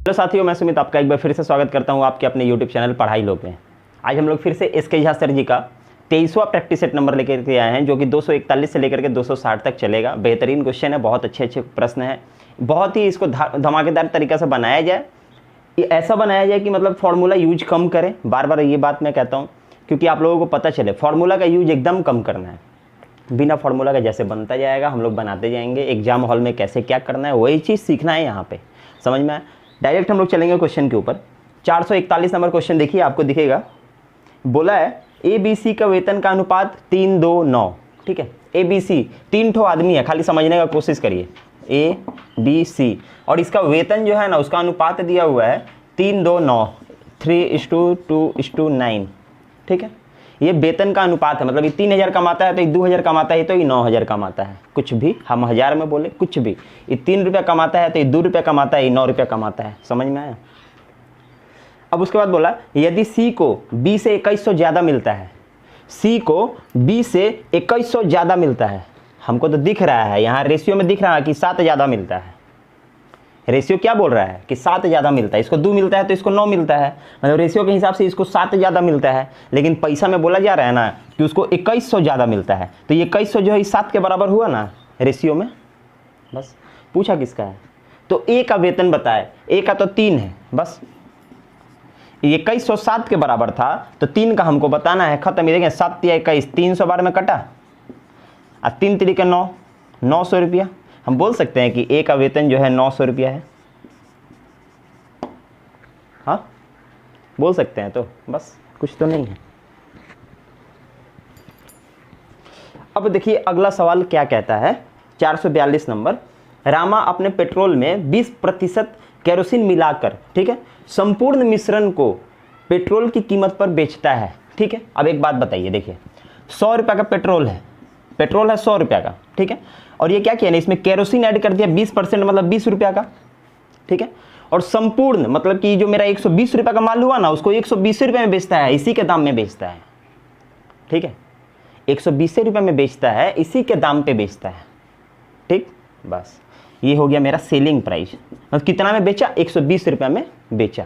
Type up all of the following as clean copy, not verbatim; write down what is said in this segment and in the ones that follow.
Hello साथियों, मैं सुमित आपका एक बार फिर से स्वागत करता हूं आपके अपने YouTube चैनल पढ़ाई लोग में। आज हम लोग फिर से SK झा सर जी का 23वां प्रैक्टिस सेट नंबर लेकर के आए हैं, जो कि 241 से लेकर के 260 तक चलेगा। बेहतरीन क्वेश्चन है, बहुत अच्छे प्रश्न हैं। बहुत ही इसको धमाकेदार तरीक़ा से बनाया जाए, ऐसा बनाया जाए कि मतलब फार्मूला यूज कम करें। बार बार ये बात मैं कहता हूँ क्योंकि आप लोगों को पता चले फार्मूला का यूज एकदम कम करना है। बिना फार्मूला का जैसे बनता जाएगा हम लोग बनाते जाएंगे। एग्जाम हॉल में कैसे क्या करना है वही चीज़ सीखना है यहाँ पे, समझ में आया। डायरेक्ट हम लोग चलेंगे क्वेश्चन के ऊपर। 441 नंबर क्वेश्चन देखिए, आपको दिखेगा। बोला है ABC का वेतन का अनुपात 3-2-9। ठीक है, ABC 3 ठो आदमी है, खाली समझने का कोशिश करिए। ABC और इसका वेतन जो है ना उसका अनुपात दिया हुआ है 3-2-9, 3:2:9। ठीक है, ये वेतन का अनुपात है। मतलब ये 3000 कमाता है तो ये 2000 कमाता है तो ये 9000 कमाता है। कुछ भी हम हजार में बोले, कुछ भी। ये 3 रुपया कमाता है तो ये 2 रुपया कमाता है, ये 9 रुपया कमाता है। समझ में आया। अब उसके बाद बोला यदि C को B से 2100 ज़्यादा मिलता है, C को B से 2100 ज़्यादा मिलता है। हमको तो दिख रहा है यहाँ रेशियो में दिख रहा है कि 7 ज़्यादा मिलता है। रेशियो क्या बोल रहा है कि 7 ज़्यादा मिलता है। इसको 2 मिलता है तो इसको 9 मिलता है, मतलब रेशियो के हिसाब से इसको 7 ज़्यादा मिलता है। लेकिन पैसा में बोला जा रहा है ना कि उसको 2100 ज़्यादा मिलता है, तो ये 2100 जो है 7 के बराबर हुआ ना रेशियो में। बस पूछा किसका है तो A का वेतन बताए। A का तो 3 है, बस ये 2100 7 के बराबर था तो 3 का हमको बताना है। खत्म। ये देखें 7 या 21, 300 बार में कटा और 3 3 9, 900 रुपया। हम बोल सकते हैं कि A का वेतन जो है 900 रुपया है। हाँ बोल सकते हैं, तो बस कुछ तो नहीं है। अब देखिए अगला सवाल क्या कहता है। 442 नंबर। रामा अपने पेट्रोल में 20% केरोसिन मिलाकर, ठीक है, संपूर्ण मिश्रण को पेट्रोल की कीमत पर बेचता है। ठीक है, अब एक बात बताइए, देखिए 100 रुपये का पेट्रोल है, 100 रुपये का। ठीक है, और ये क्या किया ना, इसमें केरोसिन ऐड कर दिया 20%, मतलब 20 रुपया का। ठीक है, और संपूर्ण मतलब कि जो मेरा 120 रुपये का माल हुआ ना उसको 120 रुपये में बेचता है, इसी के दाम में बेचता है। ठीक है, 120 रुपये में बेचता है, इसी के दाम पे बेचता है। ठीक, बस ये हो गया मेरा सेलिंग प्राइस। मतलब कितना में बेचा, 120 रुपये में बेचा।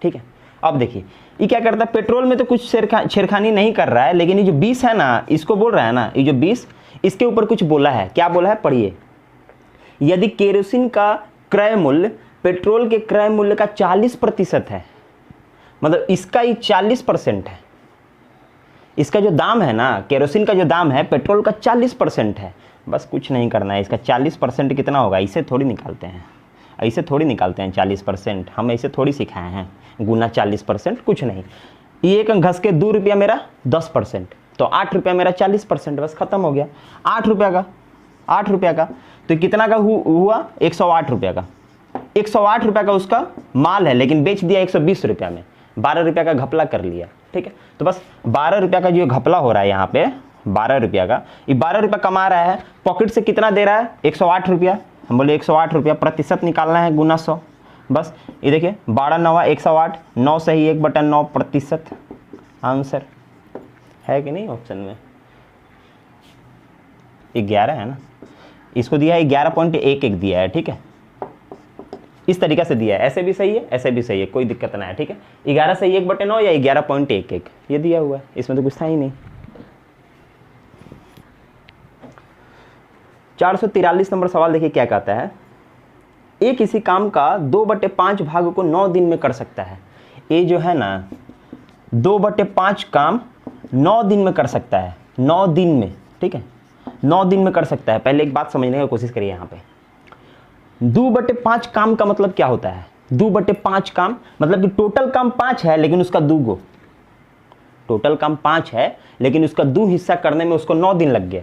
ठीक है, अब देखिए ये क्या करता है, पेट्रोल में तो कुछ छेड़खानी नहीं कर रहा है, लेकिन ये जो 20 है ना इसको बोल रहा है ना, ये जो 20 इसके ऊपर कुछ बोला है। क्या बोला है, पढ़िए। यदि केरोसिन का क्रय मूल्य पेट्रोल के क्रय मूल्य का 40% है, मतलब इसका ही 40% है। इसका जो दाम है ना, केरोसिन का जो दाम है पेट्रोल का 40% है। बस कुछ नहीं करना है। इसका 40% कितना होगा, इसे थोड़ी निकालते हैं, ऐसे थोड़ी निकालते हैं 40%। हम ऐसे थोड़ी सिखाए हैं, गुना 40%, कुछ नहीं। ये एक घस के 2 रुपया मेरा 10%, तो 8 रुपया मेरा 40%। बस खत्म हो गया। 8 रुपया का, 8 रुपया का तो कितना का हुआ, 108 रुपया का। 108 रुपया का उसका माल है, लेकिन बेच दिया 120 रुपया में, 12 रुपया का घपला कर लिया। ठीक है, तो बस 12 रुपया का जो घपला हो रहा है यहाँ पे, 12 रुपया का, ये 12 रुपया कमा रहा है, पॉकेट से कितना दे रहा है, 108 रुपया। हम बोले 108 रुपया, प्रतिशत निकालना है, गुना 100। बस ये देखिए 12 9 108, 9 से ही 1/9% आंसर है कि नहीं। ऑप्शन में 11 है ना, इसको दिया है 11.11 दिया है। ठीक है, इस तरीके से दिया है, ऐसे भी सही है, ऐसे भी सही है, कोई दिक्कत ना है। ठीक है, 11 से 1/9 या 11.11 ये दिया हुआ है, इसमें तो कुछ था ही नहीं। 443 नंबर सवाल देखिए क्या कहता है। ए किसी काम का 2/5 भाग को 9 दिन में कर सकता है। ए जो है ना 2/5 काम 9 दिन में कर सकता है, 9 दिन में। ठीक है, 9 दिन में कर सकता है। पहले एक बात समझने की कोशिश करिए यहाँ पे। 2/5 काम का मतलब क्या होता है, 2/5 काम मतलब कि टोटल काम 5 है लेकिन उसका 2 गो, टोटल काम 5 है लेकिन उसका 2 हिस्सा करने में उसको 9 दिन लग गया।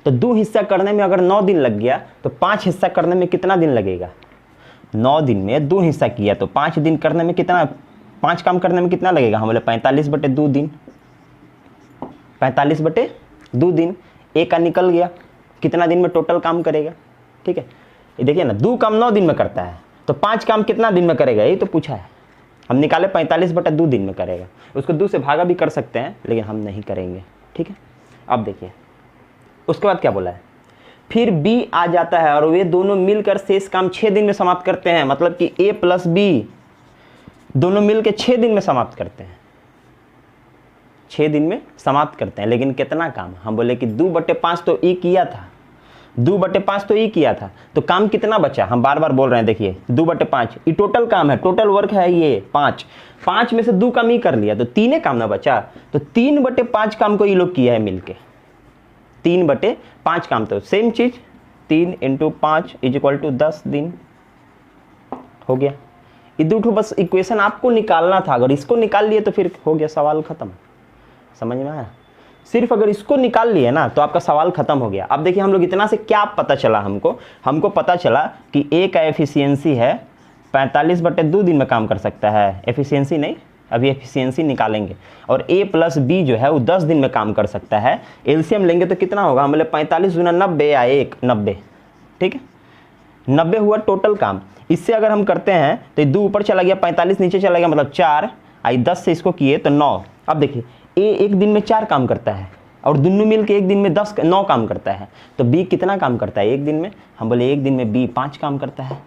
तो 2 हिस्सा करने में अगर 9 दिन लग गया तो 5 हिस्सा करने में कितना दिन लगेगा। 9 दिन में 2 हिस्सा किया तो 5 दिन करने में कितना, 5 काम करने में कितना लगेगा। हम बोले 45/2 दिन, 45/2 दिन। एक का निकल गया, कितना दिन में टोटल काम करेगा। ठीक है, ये देखिए ना 2 काम 9 दिन में करता है तो 5 काम कितना दिन में करेगा, ये तो पूछा है। हम निकाले 45/2 दिन में करेगा। उसको 2 से भागा भी कर सकते हैं लेकिन हम नहीं करेंगे। ठीक है, अब देखिए उसके बाद क्या बोला है। फिर B आ जाता है और वे दोनों मिलकर शेष काम 6 दिन में समाप्त करते हैं। मतलब कि A + B दोनों मिल के 6 दिन में समाप्त करते हैं, 6 दिन में समाप्त करते हैं। लेकिन कितना काम, हम बोले कि 2/5 तो ई किया था, 2/5 तो ई किया था, तो काम कितना बचा, हम बार बार बोल रहे हैं। देखिए 2/5 ये टोटल काम है, टोटल वर्क है ये 5 में से 2 काम ई कर लिया तो 3 काम ना बचा, तो 3/5 काम को ये लोग किया है मिलके, 3/5 काम। तो सेम चीज 3 × 5 = 10 दिन हो गया। ये दो बस इक्वेशन आपको निकालना था, अगर इसको निकाल लिए तो फिर हो गया सवाल खत्म। समझ में आया? सिर्फ अगर इसको निकाल लिए ना तो आपका सवाल खत्म हो गया। अब देखिए हम लोग इतना से क्या पता चला, हमको पता चला कि ए का एफिशिएंसी है 45/2 दिन में काम कर सकता है। एफिशिएंसी नहीं, अभी एफिशिएंसी निकालेंगे। और ए + बी जो है वो 10 दिन में काम कर सकता है। एलसीएम लेंगे तो कितना होगा, हम बोले 45 × 90 या 1 90, ठीक है, 90 हुआ टोटल काम। इससे अगर हम करते हैं तो 2 ऊपर चला गया, 45 नीचे चला गया, मतलब 4, 10 से इसको किए तो 9। अब देखिए ए एक दिन में 4 काम करता है और दोनों मिल के एक दिन में 9 काम करता है, तो बी कितना काम करता है एक दिन में, हम बोले एक दिन में बी 5 काम करता है।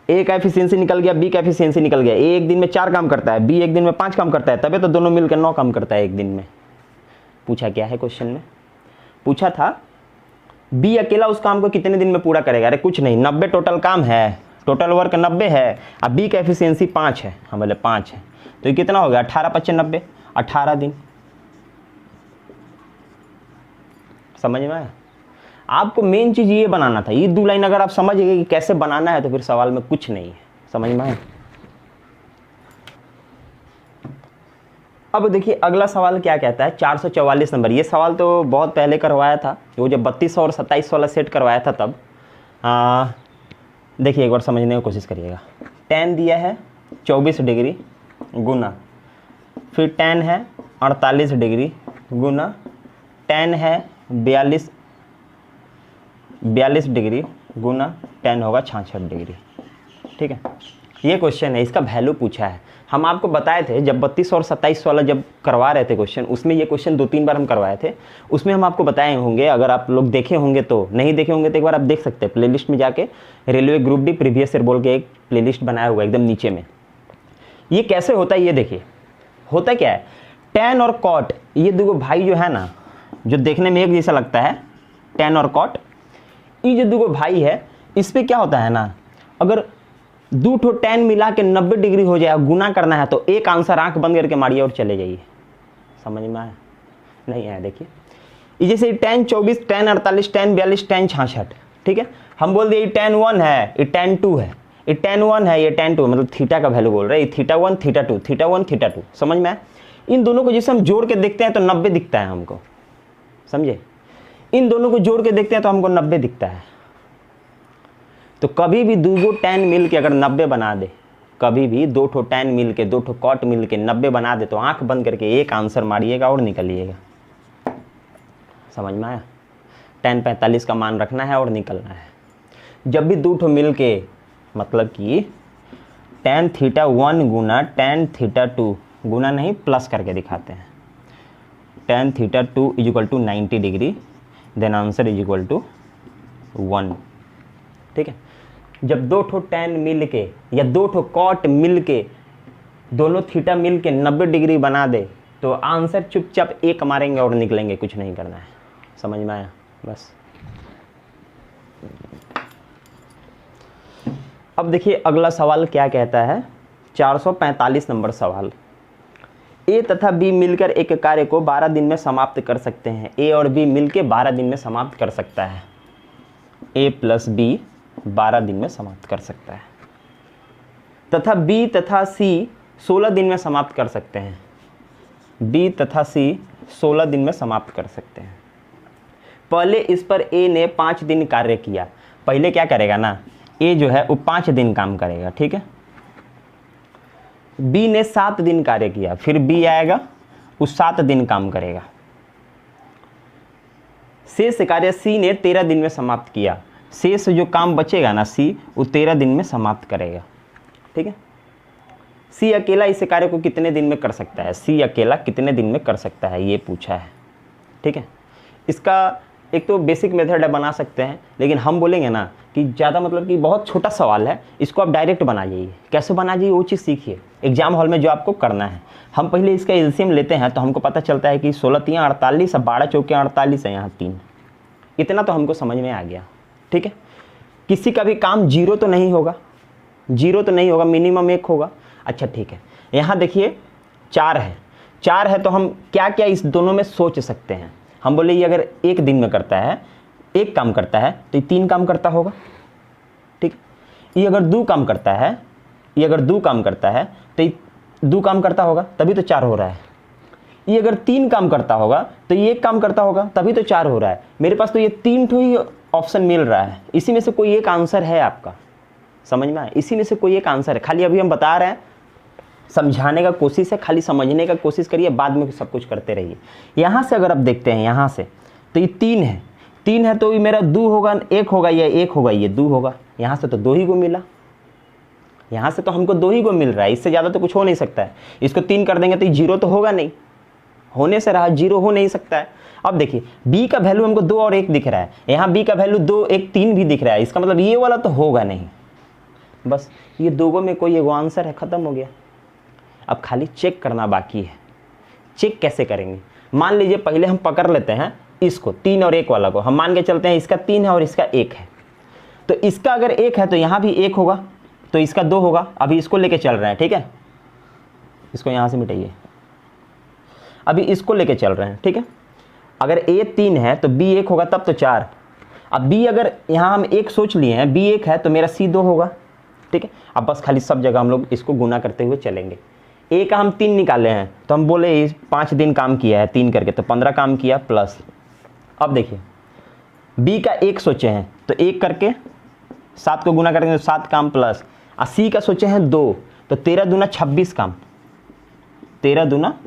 ए का एफिशिएंसी निकल गया, बी का एफिशिएंसी निकल गया। ए एक दिन में 4 काम करता है, बी एक दिन में 5 काम करता है, तभी तो दोनों मिलकर 9 काम करता है एक दिन में। पूछा क्या है क्वेश्चन में, पूछा था बी अकेला उस काम को कितने दिन में पूरा करेगा। अरे कुछ नहीं, 90 टोटल काम है, टोटल वर्क 90 है, अब बी का एफिशिएंसी 5 है, हम बोले 5 है, तो ये कितना हो गया 18 × 5 = 90, 18 दिन। समझ में आया? आपको मेन चीज ये बनाना था, ये 2 लाइन अगर आप समझ गए कि कैसे बनाना है तो फिर सवाल में कुछ नहीं है। समझ में आया? अब देखिए अगला सवाल क्या कहता है, 444 नंबर। ये सवाल तो बहुत पहले करवाया था, वो जब 32 और 27 वाला सेट करवाया था तब। देखिए एक बार समझने की कोशिश करिएगा। tan दिया है 24 डिग्री गुना, फिर tan है 48 डिग्री गुना, tan है 42 डिग्री गुना, tan होगा 66 डिग्री। ठीक है, ये क्वेश्चन है, इसका वैल्यू पूछा है। हम आपको बताए थे जब 32 और 27 वाला जब करवा रहे थे क्वेश्चन, उसमें ये क्वेश्चन 2-3 बार हम करवाए थे। उसमें हम आपको बताए होंगे, अगर आप लोग देखे होंगे तो, नहीं देखे होंगे तो एक बार आप देख सकते हैं प्लेलिस्ट में जाके। Railway group D previous year बोल के एक प्लेलिस्ट बनाया हुआ है एकदम नीचे में। ये कैसे होता है ये देखिए, होता क्या है, tan और cot ये दो भाई जो है ना, जो देखने में एक जैसा लगता है, tan और cot, ये जो दो भाई है, इस पर क्या होता है ना, अगर 2 ठो tan मिला के 90 डिग्री हो जाए, गुना करना है तो एक आंसर आंख बंद करके मारिए और चले जाइए। समझ में आया? नहीं आया? देखिए ये जैसे tan 24, tan 48, tan 42, tan 66, ठीक है, हम बोल दिए ये tan 1 है, ये tan 2 है, ये tan 1 है, ये tan 2, मतलब थीटा का वैल्यू बोल रहे हैं, थीटा 1 थीटा 2, थीटा 1 थीटा 2। समझ में आया? इन दोनों को जैसे हम जोड़ के देखते हैं तो 90 दिखता है हमको, समझे? इन दोनों को जोड़ के देखते हैं तो हमको 90 दिखता है। तो कभी भी 2 tan मिल के अगर 90 बना दे, कभी भी 2 ठो tan मिल के 2 ठो cot मिल के 90 बना दे, तो आंख बंद करके एक आंसर मारिएगा और निकलिएगा। समझ में आया? tan 45 का मान रखना है और निकलना है। जब भी 2 ठो मिल के, मतलब कि tan थीटा 1 गुना tan थीटा 2, गुना नहीं प्लस करके दिखाते हैं, tan theta 2 = 90 degree, then answer = 1। ठीक है, जब 2 ठो tan मिल के या 2 ठो cot मिल के, दोनों थीटा मिल के 90 डिग्री बना दे, तो आंसर चुपचाप एक मारेंगे और निकलेंगे, कुछ नहीं करना है। समझ में आया? बस। अब देखिए अगला सवाल क्या कहता है, 445 नंबर सवाल। ए तथा बी मिलकर एक कार्य को 12 दिन में समाप्त कर सकते हैं। ए और बी मिलकर 12 दिन में समाप्त कर सकता है। ए + बी 12 दिन में समाप्त कर सकता है, तथा बी तथा सी 16 दिन में समाप्त कर सकते हैं। बी तथा सी 16 दिन में समाप्त कर सकते हैं। पहले इस पर ए ने 5 दिन कार्य किया। पहले क्या करेगा ना, ए जो है वो 5 दिन काम करेगा, ठीक है। बी ने 7 दिन कार्य किया, फिर बी आएगा वो 7 दिन काम करेगा। शेष कार्य सी ने 13 दिन में समाप्त किया। शेष जो काम बचेगा ना सी, वो 13 दिन में समाप्त करेगा, ठीक है। सी अकेला इस कार्य को कितने दिन में कर सकता है, सी अकेला कितने दिन में कर सकता है, ये पूछा है, ठीक है। इसका एक तो बेसिक मेथड है, बना सकते हैं, लेकिन हम बोलेंगे ना कि ज़्यादा मतलब कि बहुत छोटा सवाल है, इसको आप डायरेक्ट बना जाइए। कैसे बना जाइए वो चीज़ सीखिए एग्जाम हॉल में जो आपको करना है। हम पहले इसका एलसीएम लेते हैं तो हमको पता चलता है कि 16 3 48 और 12 चौके 48 है, यहाँ 3। इतना तो हमको समझ में आ गया, ठीक है। किसी का भी काम जीरो तो नहीं होगा, जीरो तो नहीं होगा, मिनिमम 1 होगा। अच्छा ठीक है, यहाँ देखिए 4 है, 4 है तो हम क्या क्या इस दोनों में सोच सकते हैं। हम बोले ये अगर एक दिन में करता है, एक काम करता है तो ये 3 काम करता होगा, ठीक। ये अगर 2 काम करता है, ये अगर 2 काम करता है तो ये 2 काम करता होगा, तभी तो 4 हो रहा है। ये अगर 3 काम करता होगा तो ये 1 काम करता होगा, तभी तो 4 हो रहा है। मेरे पास तो ये 3 ठो ही ऑप्शन मिल रहा है, इसी में से कोई एक आंसर है आपका, समझ में आया। इसी में से कोई एक आंसर है, खाली अभी हम बता रहे हैं, समझाने का कोशिश है, खाली समझने का कोशिश करिए, बाद में सब कुछ करते रहिए। यहाँ से अगर आप देखते हैं यहाँ से तो ये 3 है, 3 है तो ये मेरा 2 होगा, 1 होगा, ये 1 होगा, ये 2 होगा। यहाँ से तो 2 ही को मिला, यहाँ से तो हमको 2 ही को मिल रहा है, इससे ज़्यादा तो कुछ हो नहीं सकता है। इसको 3 कर देंगे तो ये 0 तो होगा नहीं, होने से रहा 0 हो नहीं सकता है। अब देखिए b का वैल्यू हमको 2 और 1 दिख रहा है, यहाँ b का वैल्यू 2 1 3 भी दिख रहा है, इसका मतलब ये वाला तो होगा नहीं। बस ये दोगों में कोई एगो आंसर है, ख़त्म हो गया। अब खाली चेक करना बाकी है। चेक कैसे करेंगे, मान लीजिए पहले हम पकड़ लेते हैं इसको 3 और 1 वाला को, हम मान के चलते हैं इसका 3 है और इसका 1 है, तो इसका अगर 1 है तो यहाँ भी 1 होगा, तो इसका 2 होगा। अभी इसको लेके चल रहे हैं, ठीक है, इसको यहाँ से मिटाइए, अभी इसको लेके चल रहे हैं, ठीक है। अगर a 3 है तो b 1 होगा, तब तो 4। अब b अगर यहाँ हम 1 सोच लिए हैं, b 1 है तो मेरा c 2 होगा, ठीक है। अब बस खाली सब जगह हम लोग इसको गुना करते हुए चलेंगे। a का हम 3 निकाले हैं तो हम बोले 5 दिन काम किया है 3 करके, तो 15 काम किया प्लस। अब देखिए b का 1 सोचे हैं तो 1 करके 7 को गुना करेंगे तो 7 काम प्लस। और c का सोचे हैं 2, तो 13 दूना 26 काम, 13 दूना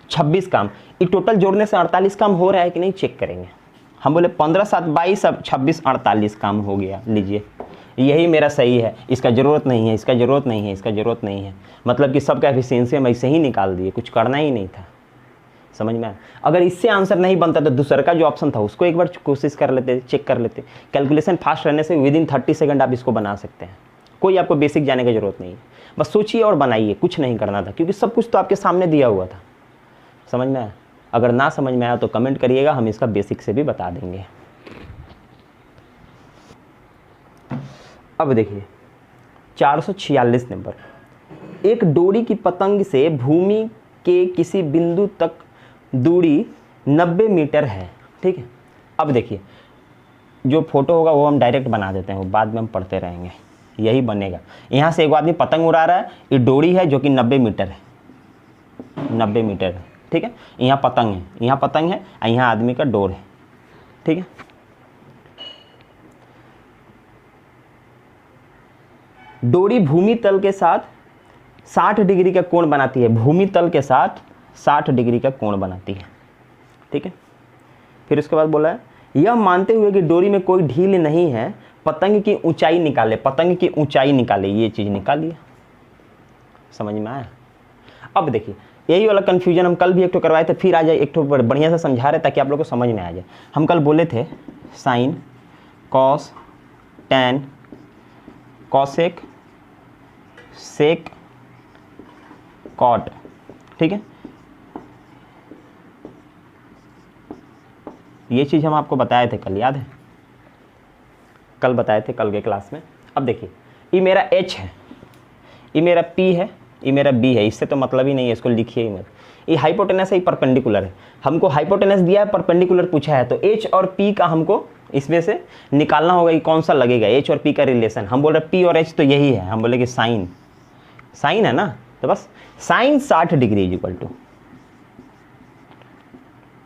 26 काम। ये टोटल जोड़ने से 48 काम हो रहा है कि नहीं चेक करेंगे। हम बोले 15 7 22, अब 26 48 काम हो गया, लीजिए यही मेरा सही है, इसका ज़रूरत नहीं है, इसका ज़रूरत नहीं है, इसका ज़रूरत नहीं है। मतलब कि सबका एफिशिएंसी हम ऐसे ही निकाल दिए, कुछ करना ही नहीं था, समझ में आया। अगर इससे आंसर नहीं बनता तो दूसरा का जो ऑप्शन था उसको एक बार कोशिश कर लेते, चेक कर लेते। कैलकुलेशन फास्ट रहने से विदिन 30 सेकंड आप इसको बना सकते हैं, कोई आपको बेसिक जाने की ज़रूरत नहीं है। बस सोचिए और बनाइए, कुछ नहीं करना था, क्योंकि सब कुछ तो आपके सामने दिया हुआ था, समझ में आया। अगर ना समझ में आया तो कमेंट करिएगा, हम इसका बेसिक से भी बता देंगे। अब देखिए 446 नंबर, एक डोरी की पतंग से भूमि के किसी बिंदु तक दूरी 90 मीटर है, ठीक है। अब देखिए जो फोटो होगा वो हम डायरेक्ट बना देते हैं, वो बाद में हम पढ़ते रहेंगे, यही बनेगा। यहाँ से एक आदमी पतंग उड़ा रहा है, ये डोरी है जो कि 90 मीटर है, 90 मीटर है, ठीक है। यहाँ पतंग है, यहाँ पतंग है और यहाँ आदमी का डोर है, ठीक है। डोरी भूमि तल के साथ 60 डिग्री का कोण बनाती है, भूमि तल के साथ 60 डिग्री का कोण बनाती है, ठीक है। फिर उसके बाद बोला है यह मानते हुए कि डोरी में कोई ढील नहीं है, पतंग की ऊंचाई निकाले, पतंग की ऊंचाई निकाले, ये चीज़ निकालिए, समझ में आया। अब देखिए यही वाला कन्फ्यूजन हम कल भी एक ठो करवाए थे, फिर आ जाए एक ठो बढ़िया से समझा रहे ताकि आप लोग को समझ में आ जाए। हम कल बोले थे साइन, कॉस, टैन, कॉसेक, सेक, कॉट, ठीक है। ये चीज़ हम आपको बताए थे कल, याद है, कल बताए थे कल के क्लास में। अब देखिए ये मेरा h है, ये मेरा p है, ये मेरा b है, इससे तो मतलब ही नहीं है, इसको लिखिए ही मत। ये हाइपोटेनस है, ये परपेंडिकुलर है, हमको हाइपोटेनस दिया है, परपेंडिकुलर पूछा है, तो h और p का हमको इसमें से निकालना होगा कि कौन सा लगेगा, h और p का रिलेशन। हम बोल रहे p और h तो यही है, हम बोले कि साइन, साइन है ना, तो बस sine 60 degree is equal to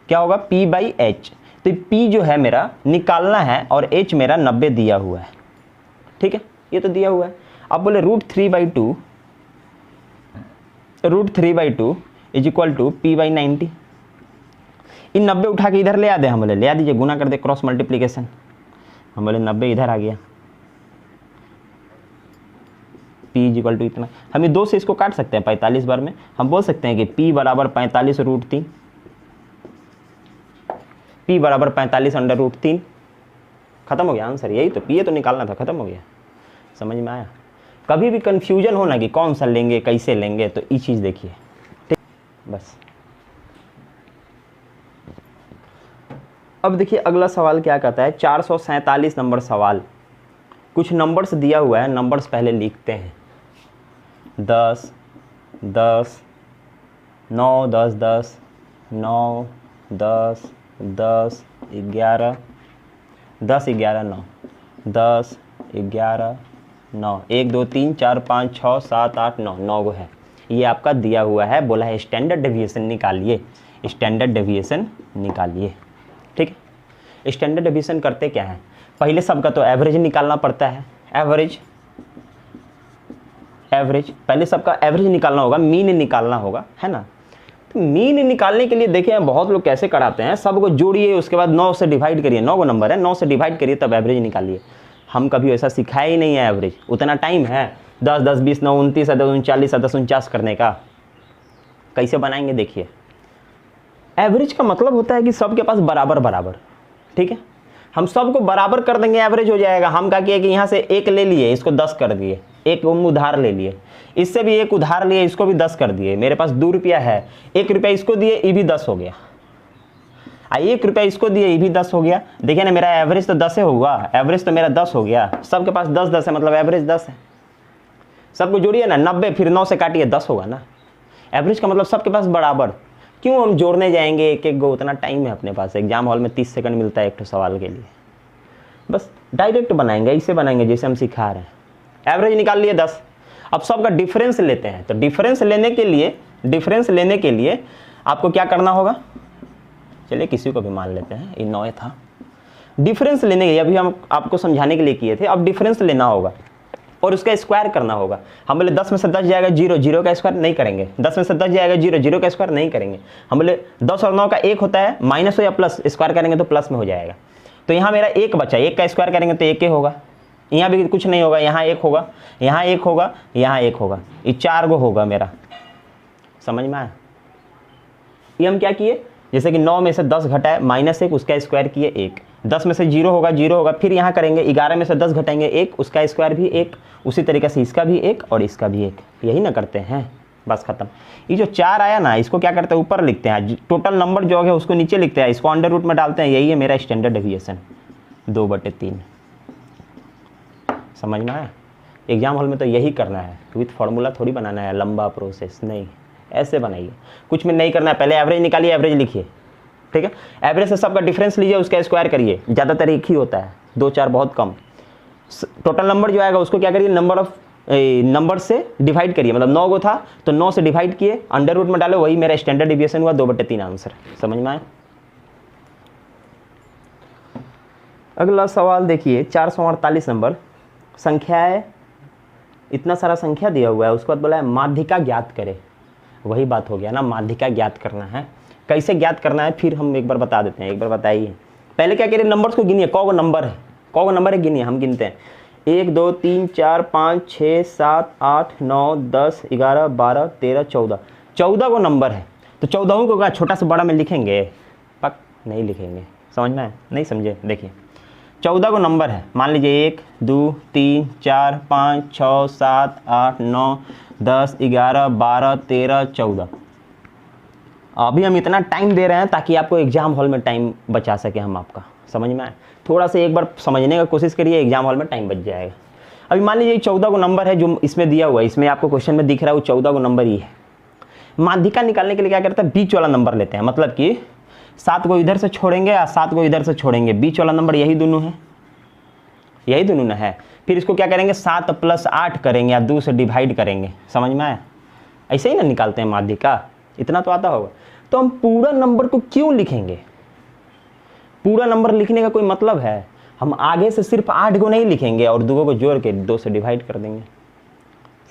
क्या होगा, p बाई h। तो p जो है मेरा निकालना है और h मेरा 90 दिया हुआ है, ठीक है, ये तो दिया हुआ है। अब बोले √3/2 is equal to p by 90। इन 90 उठा के इधर ले आ दे, हम बोले ले आ दीजिए, गुना कर दे, क्रॉस मल्टीप्लिकेशन। हम बोले 90 इधर आ गया, p इज इक्वल टू इतना। हम ये 2 से इसको काट सकते हैं 45 बार में, हम बोल सकते हैं कि p बराबर 45√3, p बराबर 45 √3, खत्म हो गया आंसर, यही तो ये तो निकालना था, खत्म हो गया। समझ में आया? कभी भी कन्फ्यूजन हो ना कि कौन सा लेंगे कैसे लेंगे, तो ये चीज़ देखिए, ठीक। बस अब देखिए अगला सवाल क्या कहता है, 447 नंबर सवाल। कुछ नंबर्स दिया हुआ है, नंबर्स पहले लिखते हैं। 10 10 9 10 10 9 10 10 11 10 11 9 10 11 9 1 2 3 4 5 6 7 8 9 9 गो है। ये आपका दिया हुआ है, बोला है स्टैंडर्ड डेविएशन निकालिए, स्टैंडर्ड डेविएशन निकालिए, ठीक है। स्टैंडर्ड डेविएशन करते क्या है, पहले सबका तो एवरेज निकालना पड़ता है, एवरेज पहले सबका एवरेज निकालना होगा, मीन निकालना होगा, है ना। तो मीन निकालने के लिए देखिए बहुत लोग कैसे कराते हैं, सबको जोड़िए, उसके बाद 9 से डिवाइड करिए, 9 को नंबर है, 9 से डिवाइड करिए तब एवरेज निकालिए। हम कभी ऐसा सिखाया ही नहीं है, एवरेज उतना टाइम है 10 10 20 9 29 10 39 10 49 करने का, कैसे बनाएंगे देखिए। एवरेज का मतलब होता है कि सबके पास बराबर बराबर, ठीक है। हम सबको बराबर कर देंगे, एवरेज हो जाएगा। हम क्या किए कि यहाँ से 1 ले लिए, इसको 10 कर दिए, एक उधार ले लिए, इससे भी 1 उधार लिए, इसको भी 10 कर दिए। मेरे पास 2 रुपया है, 1 रुपया इसको दिए, ये भी 10 हो गया। 1 रुपया इसको दिए, ये भी 10 हो गया। देखिए ना, मेरा एवरेज तो 10 होगा, एवरेज तो मेरा 10 हो गया। सबके पास 10 10 है, मतलब एवरेज 10 है। सबको जोड़िए ना, 90 फिर 9 से काटिए, 10 होगा ना। एवरेज का मतलब सबके पास बराबर। क्यों हम जोड़ने जाएंगे एक एक गो, उतना टाइम है अपने पास। एग्जाम हॉल में 30 सेकंड मिलता है एक तो सवाल के लिए। बस डायरेक्ट बनाएंगे, ऐसे बनाएंगे जैसे हम सिखा रहे हैं। एवरेज निकाल लिए 10। अब सबका डिफरेंस लेते हैं, तो डिफरेंस लेने के लिए आपको क्या करना होगा, चलिए किसी को भी मान लेते हैं, ये 9 था। डिफरेंस लेने के लिए अभी हम आपको समझाने के लिए किए थे, अब डिफरेंस लेना होगा और उसका स्क्वायर करना होगा। हम बोले 10 में से 10 जाएगा 0, 0 का स्क्वायर नहीं करेंगे। 10 में से 10 जाएगा 0, 0 का स्क्वायर नहीं करेंगे। हम बोले 10 और 9 का 1 होता है, माइनस हो या प्लस, स्क्वायर करेंगे तो प्लस में हो जाएगा। तो यहाँ मेरा 1 बचा, 1 का स्क्वायर करेंगे तो 1 ही होगा। यहाँ भी कुछ नहीं होगा, यहाँ 1 होगा, यहाँ 1 होगा, यहाँ 1 होगा, ये 4 गो होगा मेरा। समझ में आया? ये हम क्या किए, जैसे कि 9 में से 10 घटाए, -1, उसका स्क्वायर किए 1। 10 में से 0 होगा, 0 होगा, फिर यहाँ करेंगे 11 में से 10 घटाएंगे 1, उसका स्क्वायर भी 1। उसी तरीके से इसका भी 1 और इसका भी 1, यही ना करते हैं। बस खत्म। ये जो 4 आया ना, इसको क्या करते हैं, ऊपर लिखते हैं। टोटल नंबर जो है उसको नीचे लिखते हैं, इसको अंडर रूट में डालते हैं। यही है मेरा स्टैंडर्ड डेविएशन, 2/3। समझ में आया? एग्जाम हॉल में तो यही करना है, विथ फार्मूला थोड़ी बनाना है, लंबा प्रोसेस नहीं, ऐसे बनाइए। कुछ में नहीं करना है, पहले एवरेज निकालिए, एवरेज लिखिए, ठीक है। एवरेज से सबका डिफरेंस लीजिए, उसका स्क्वायर करिए। ज़्यादातर एक ही होता है, 2 4 बहुत कम। टोटल नंबर जो आएगा उसको क्या करिए, नंबर से डिवाइड करिए। मतलब 9 गो था तो 9 से डिवाइड किए, अंडर रूट में डाले, वही मेरा स्टैंडर्ड डेविएशन हुआ, 2/3 आंसर। समझ में आया? अगला सवाल देखिए, 448 नंबर। संख्या है, इतना सारा संख्या दिया हुआ है, उसके बाद बोला है माध्यिका ज्ञात करे। वही बात हो गया ना, माध्यिका ज्ञात करना है। कैसे ज्ञात करना है फिर हम एक बार बता देते हैं, एक बार बताइए। पहले क्या करिए, नंबर्स को गिनिए, कौ नंबर है गिनिए। हम गिनते हैं 1 2 3 4 5 6 7 8 9 10 11 12 13 14। 14 को नंबर है, तो 14 को क्या छोटा से बड़ा में लिखेंगे? पक नहीं लिखेंगे। समझ में आया? नहीं समझे? देखिए 14 को नंबर है, मान लीजिए 1 2 3 4 5 6 7 8 9 10 11 12 13 14। अभी हम इतना टाइम दे रहे हैं ताकि आपको एग्जाम हॉल में टाइम बचा सके हम आपका। समझ में आए? थोड़ा सा एक बार समझने का कोशिश करिए, एग्जाम हॉल में टाइम बच जाएगा। अभी मान लीजिए 14 को नंबर है जो इसमें दिया हुआ है, इसमें आपको क्वेश्चन में दिख रहा है, वो 14 को नंबर ही है। माध्यिका निकालने के लिए क्या करते हैं, बीच वाला नंबर लेते हैं। मतलब कि 7 को इधर से छोड़ेंगे या 7 को इधर से छोड़ेंगे, बीच वाला नंबर यही दोनों है, यही दोनों ना है। फिर इसको क्या करेंगे, 7 + 8 करेंगे या 2 से डिवाइड करेंगे। समझ में आया? ऐसे ही ना निकालते हैं माध्यिका, इतना तो आता होगा। तो हम पूरा नंबर को क्यों लिखेंगे? पूरा नंबर लिखने का कोई मतलब है? हम आगे से सिर्फ 8 को नहीं लिखेंगे और 2 को जोड़ के 2 से डिवाइड कर देंगे।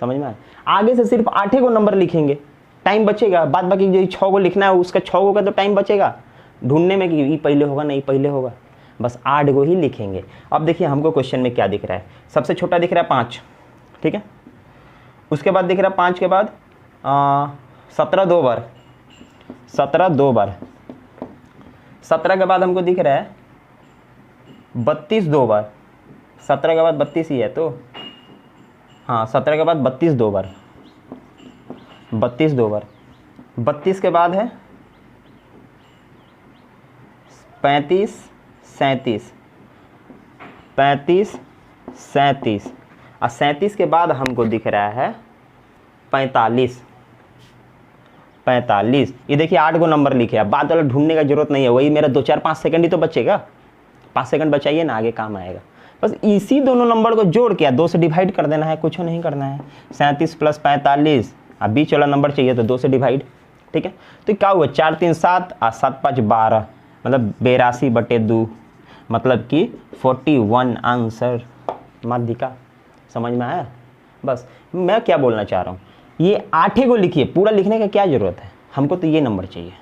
समझ में आया? आगे से सिर्फ 8 को नंबर लिखेंगे, टाइम बचेगा। बाद बाकी जो 6 को लिखना है उसका 6 को का तो टाइम बचेगा ढूंढने में कि ये पहले होगा नहीं पहले होगा। बस 8 को ही लिखेंगे। अब देखिए हमको क्वेश्चन में क्या दिख रहा है, सबसे छोटा दिख रहा है 5, ठीक है। उसके बाद दिख रहा है 5 के बाद 17 2 बार, 17 2 बार। 17 के बाद हमको दिख रहा है 32 दो बार, 17 के बाद 32 ही है तो, हाँ 17 के बाद 32 दो बार, 32 दो बार, 32 के बाद है 35 37, 35 37 और 37 के बाद हमको दिख रहा है 45, 45। ये देखिए 8 गो नंबर लिखे, अब बाद वाला ढूंढने का जरूरत नहीं है, वही मेरा 2 4 5 सेकंड ही तो बचेगा, 5 सेकंड बचाइए ना, आगे काम आएगा। बस इसी दोनों नंबर को जोड़ के 2 से डिवाइड कर देना है, कुछ नहीं करना है। 37 प्लस 45, अब बीच वाला नंबर चाहिए तो 2 से डिवाइड, ठीक है। तो क्या हुआ, 4 3 7 और 7 5 12, मतलब 82/2, मतलब कि 41 आंसर माध्यिका। समझ में आया? बस मैं क्या बोलना चाह रहा हूँ, ये 8 को लिखिए, पूरा लिखने का क्या ज़रूरत है, हमको तो ये नंबर चाहिए।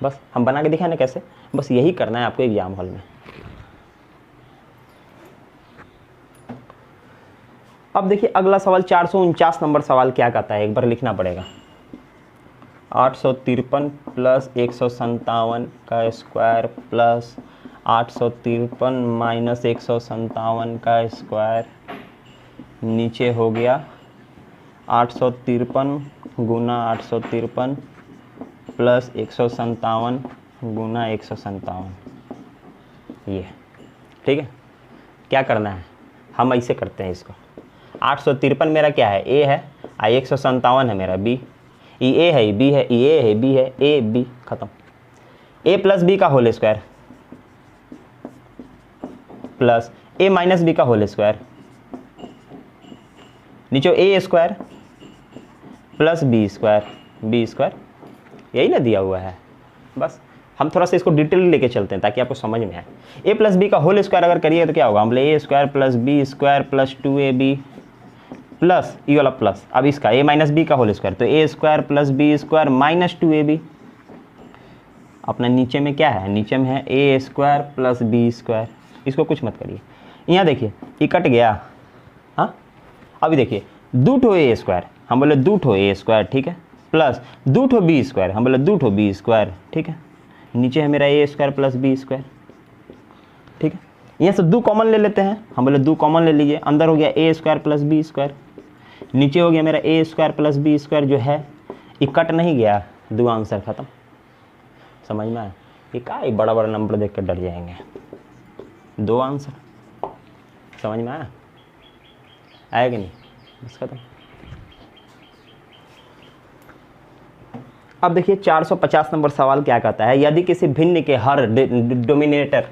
बस हम बना के दिखाए ना कैसे, बस यही करना है आपको एग्जाम हॉल में। अब देखिए अगला सवाल 449 नंबर सवाल क्या कहता है, एक बार लिखना पड़ेगा। 853 प्लस 157 का स्क्वायर प्लस 853 माइनस 157 का स्क्वायर, नीचे हो गया 853 गुना 853 प्लस 157 गुना 157, ये ठीक है। क्या करना है, हम ऐसे करते हैं इसको, 853 मेरा क्या है, ए है, 157 है मेरा बी, ई ए है, बी है, ई ए है, बी है, ए बी, खत्म। ए प्लस बी का होल स्क्वायर प्लस ए माइनस बी का होल स्क्वायर, नीचे ए स्क्वायर प्लस बी स्क्वायर, यही ना दिया हुआ है। बस हम थोड़ा सा इसको डिटेल लेके चलते हैं ताकि आपको समझ में आए। ए प्लस बी का होल स्क्वायर अगर करिए तो क्या होगा, हम बोले A square plus B square plus 2ab plus ई वाला प्लस, अब इसका ए माइनस बी का होल स्क्वायर, तो A square plus B square minus 2ab। अपना नीचे में क्या है, नीचे में है A square plus B square, इसको कुछ मत करिए। यहाँ देखिए ये कट गया, हाँ अभी देखिए 2 ठो ए स्क्वायर, हम बोले 2 ठो ए स्क्वायर, ठीक है, प्लस 2 ठो बी स्क्वायर, हम बोले 2 ठो बी स्क्वायर, ठीक है। नीचे है मेरा ए स्क्वायर प्लस बी स्क्वायर, ठीक है। यहाँ से 2 कॉमन ले लेते हैं, हम बोले 2 कॉमन ले लीजिए, अंदर हो गया ए स्क्वायर प्लस बी स्क्वायर, नीचे हो गया मेरा ए स्क्वायर प्लस बी स्क्वायर जो है, ये कट नहीं गया, 2 आंसर खत्म। समझ में आया? ये क्या है, बड़ा बड़ा नंबर देख कर डर जाएंगे, 2 आंसर। समझ में आया? आया कि नहीं? बस खत्म। अब देखिए 450 नंबर सवाल क्या कहता है, यदि किसी भिन्न के हर डोमिनेटर,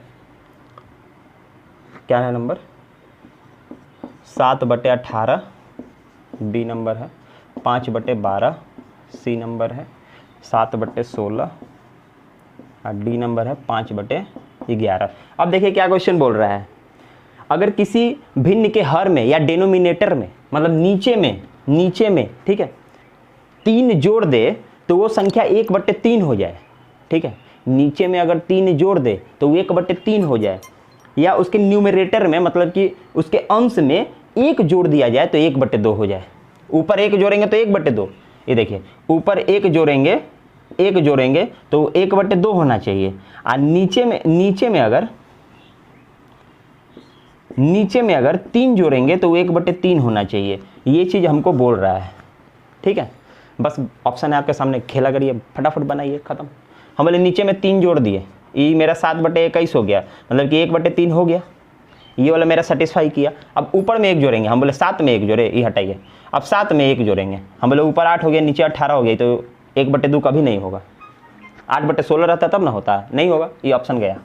क्या है नंबर, 7/18 बी नंबर है, 5/12 सी नंबर है, 7/16 और डी नंबर है 5/11। अब देखिए क्या क्वेश्चन बोल रहा है, अगर किसी भिन्न के हर में या डेनोमिनेटर में, मतलब नीचे में ठीक है, 3 जोड़ दे तो वो संख्या 1/3 हो जाए, ठीक है। नीचे में अगर 3 जोड़ दे तो वो 1/3 हो जाए, या उसके न्यूमरेटर में मतलब कि उसके अंश में 1 जोड़ दिया जाए तो 1/2 हो जाए। ऊपर 1 जोड़ेंगे तो 1/2, ये देखिए ऊपर 1 जोड़ेंगे तो 1/2 होना चाहिए, और नीचे में अगर 3 जोड़ेंगे तो 1/3 होना चाहिए। ये चीज़ हमको बोल रहा है, ठीक है। बस ऑप्शन है आपके सामने, खेला करिए, फटाफट बनाइए, खत्म। हम बोले नीचे में 3 जोड़ दिए, ये मेरा 7/21 हो गया, मतलब कि 1/3 हो गया, ये वाला मेरा सेटिस्फाई किया। अब ऊपर में 1 जोड़ेंगे, हम बोले 7 में 1 जोड़े, ये हटाइए, अब 7 में 1 जोड़ेंगे, हम बोले ऊपर 8 हो गया, नीचे 18 हो गई, तो 1/2 कभी नहीं होगा। 8/16 रहता तब ना होता, नहीं होगा, ये ऑप्शन गया।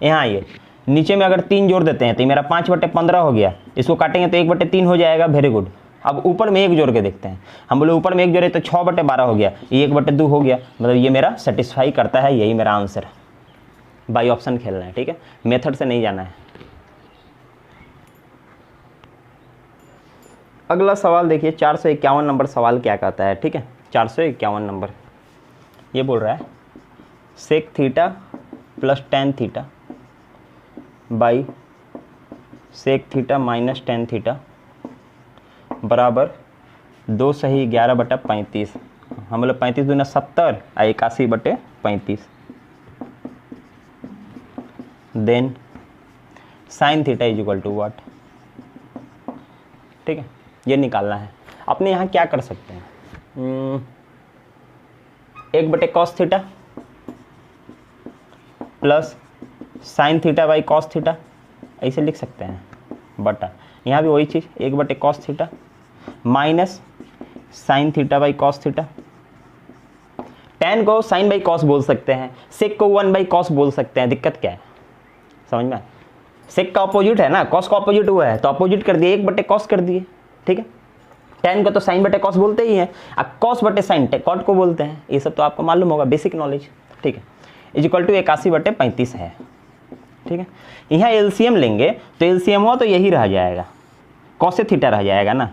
यहाँ आइए, नीचे में अगर 3 जोड़ देते हैं तो मेरा 5/15 हो गया, इसको काटेंगे तो 1/3 हो जाएगा, वेरी गुड। अब ऊपर में 1 जोड़ के देखते हैं, हम बोले ऊपर में 1 जोड़े तो 6/12 हो गया, ये 1/2 हो गया, मतलब ये मेरा सेटिस्फाई करता है, यही मेरा आंसर है। बाई ऑप्शन खेलना है, ठीक है, मेथड से नहीं जाना है। अगला सवाल देखिए 451 नंबर सवाल क्या कहता है, ठीक है। 451 नंबर ये बोल रहा है sec theta plus tan theta by sec theta minus tan theta बराबर 2 सही 11/35। हम बोले 35 दूना 70 और 81/35। Then sine theta is equal to what, ठीक है, ये निकालना है। अपने यहाँ क्या कर सकते हैं, 1/cos theta plus sine theta by cos theta, ऐसे लिख सकते हैं, बटा यहाँ भी वही चीज़ 1/cos theta minus sine theta by cos theta. tan को साइन बाई कॉस बोल सकते हैं, सेक को 1/cos बोल सकते हैं, दिक्कत क्या है, समझ में? सेक का अपोजिट है ना, कॉस का अपोजिट हुआ है तो अपोजिट कर दिए, 1/cos कर दिए, ठीक है। tan को तो साइन बटे कॉस बोलते ही हैं, अब कॉस बटे साइन कॉट को बोलते हैं, ये सब तो आपको मालूम होगा, बेसिक नॉलेज, ठीक है। इज इक्वल टू 81/35 है, ठीक है। यहाँ एलसीएम लेंगे तो एलसीएम हुआ तो यही रह जाएगा, कॉस थीटा रह जाएगा ना,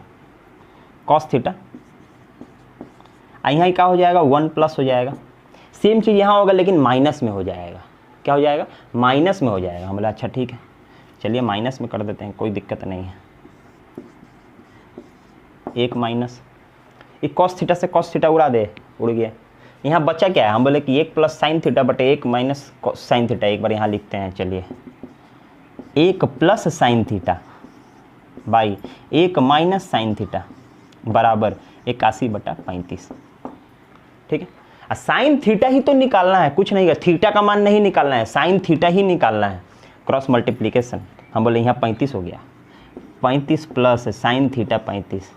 कॉस थीटा, यहाँ क्या हो जाएगा 1 प्लस हो जाएगा। सेम चीज़ यहाँ होगा लेकिन माइनस में हो जाएगा, क्या हो जाएगा, माइनस में हो जाएगा। हम बोले अच्छा ठीक है, चलिए माइनस में कर देते हैं, कोई दिक्कत नहीं है। 1 माइनस, ये कॉस थीटा से कॉस थीटा उड़ा दे, उड़ गया। यहाँ बचा क्या है, हम बोले कि 1 प्लस साइन थीटा बटे 1 माइनस साइन थीटा, एक बार यहाँ लिखते हैं, चलिए 1 plus sine theta by 1 minus sine theta बराबर 81/35, ठीक है। साइन थीटा ही तो निकालना है, कुछ नहीं है, थीटा का मान नहीं निकालना है, साइन थीटा ही निकालना है, क्रॉस मल्टीप्लिकेशन। हम बोले यहाँ 35 हो गया, 35 प्लस साइन थीटा 35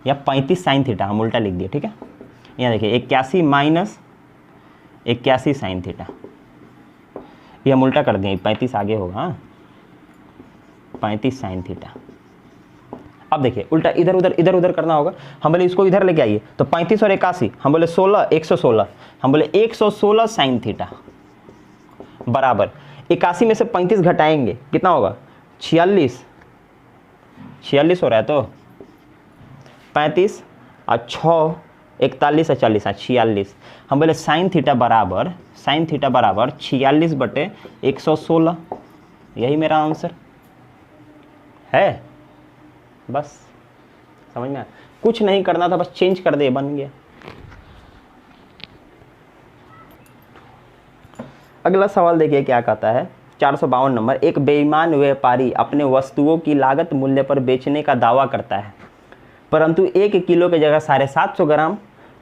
या 35 साइन थीटा, हम उल्टा लिख दिए, ठीक है। यहाँ देखिए 81 माइनस 81 साइन थीटा, ये हम उल्टा कर दिए, 35 आगे होगा, 35 साइन थीटा। अब देखिए उल्टा इधर उधर करना होगा, हम बोले इसको इधर लेके आइए, तो 35 और 81, हम बोले 16, 116, हम बोले 116 साइन थीटा बराबर 81 में से 35 घटाएंगे, कितना होगा 46 हो रहा है, तो 35 और 6 41 और 40 46, हम बोले साइन थीटा बराबर 46/116, यही मेरा आंसर है। बस समझ में आया, कुछ नहीं करना था, बस चेंज कर दे, बन गया। अगला सवाल देखिए क्या कहता है, 452 नंबर। एक बेईमान व्यापारी अपने वस्तुओं की लागत मूल्य पर बेचने का दावा करता है, परंतु 1 किलो की जगह 750 ग्राम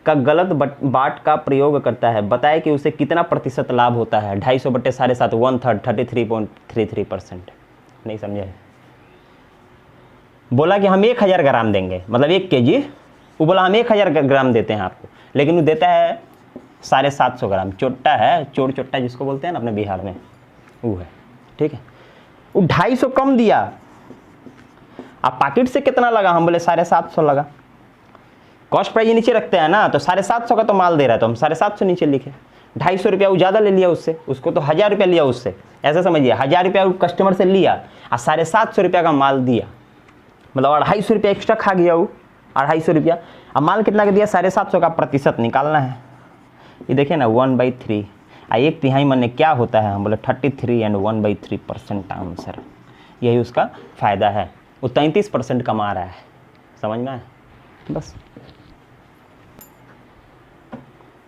का गलत बाट का प्रयोग करता है। बताए कि उसे कितना प्रतिशत लाभ होता है। 250/7.5 1/3 33.33%। नहीं समझे? बोला कि हम 1000 ग्राम देंगे, मतलब 1 kg, वो बोला हम 1000 ग्राम देते हैं आपको, लेकिन वो देता है 750 ग्राम। चोट्टा है, चोर चोट्टा जिसको बोलते हैं ना अपने बिहार में, वो है, ठीक है। वो 250 कम दिया, आप पॉकेट से कितना लगा, हम बोले 750 लगा। कॉस्ट प्राइस नीचे रखते हैं ना, तो 750 का तो माल दे रहा है, तो हम 750 नीचे लिखे। 250 रुपया वो ज़्यादा ले लिया उससे, उसको तो 1000 रुपया लिया उससे, ऐसा समझिए 1000 रुपया वो कस्टमर से लिया और 750 रुपया का माल दिया, मतलब 250 रुपया एक्स्ट्रा खा गया वो, 250 रुपया। अब माल कितना का दिया, 750 का प्रतिशत निकालना है। ये देखिए ना 1/3, 1/3 माने क्या होता है, हम बोले 33 एंड 1/3% आंसर, यही उसका फ़ायदा है। वो 33% कमा रहा है, समझ में आया? बस।